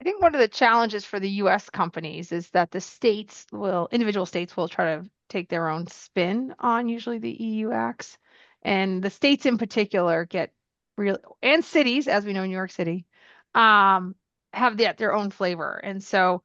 I think one of the challenges for the US companies is that individual states will try to take their own spin on usually the EU acts. And the states in particular get real, and cities, as we know, New York City, um, have their own flavor. And so,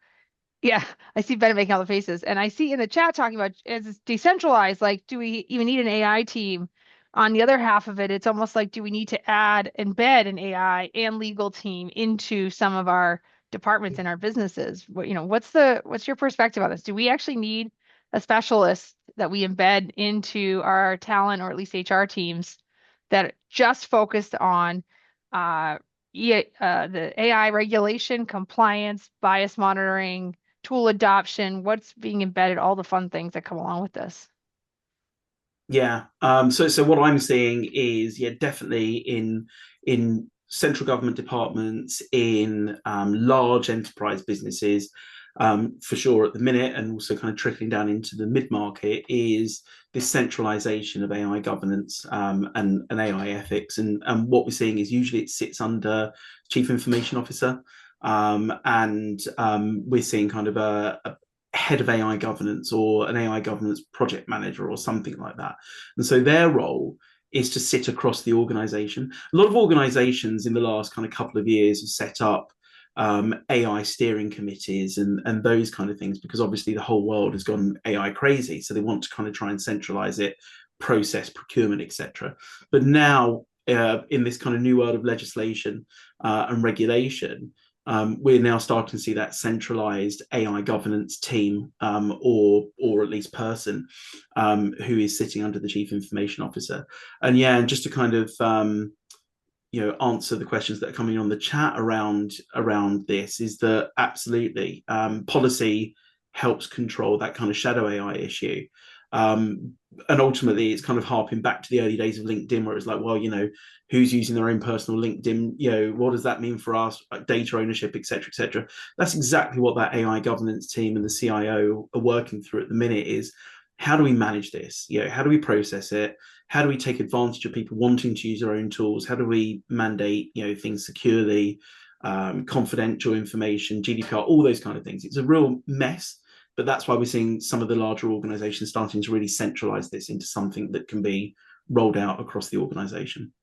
yeah, I see Ben making all the faces. And I see in the chat talking about as it's decentralized, like, do we even need an AI team? On the other half of it, it's almost like, do we need to embed an AI and legal team into some of our departments in our businesses? What's your perspective on this? Do we actually need a specialist that we embed into our talent or at least HR teams that just focused on uh, the AI regulation, compliance, bias monitoring, tool adoption, what's being embedded, all the fun things that come along with this? Yeah. So what I'm seeing is, yeah, definitely in central government departments, in large enterprise businesses, for sure at the minute, and also kind of trickling down into the mid market, is this centralization of AI governance, and AI ethics. And what we're seeing is usually it sits under chief information officer. And we're seeing kind of a head of AI governance or an AI governance project manager or something like that. And so their role is to sit across the organization. A lot of organizations in the last kind of couple of years have set up AI steering committees and those kind of things, because obviously the whole world has gone AI crazy. So they want to kind of try and centralize it, process, procurement, etc. But now, in this kind of new world of legislation and regulation, we're now starting to see that centralized AI governance team, or at least person, who is sitting under the chief information officer. And yeah, and just to kind of answer the questions that are coming on the chat around this, is that absolutely, policy helps control that kind of shadow AI issue. And ultimately, it's kind of harping back to the early days of LinkedIn, where it's like, well, who's using their own personal LinkedIn? What does that mean for us? Like data ownership, et cetera, et cetera. That's exactly what that AI governance team and the CIO are working through at the minute. Is how do we manage this? How do we process it? How do we take advantage of people wanting to use their own tools? How do we mandate, things securely, confidential information, GDPR, all those kind of things? It's a real mess. But that's why we're seeing some of the larger organizations starting to really centralize this into something that can be rolled out across the organization.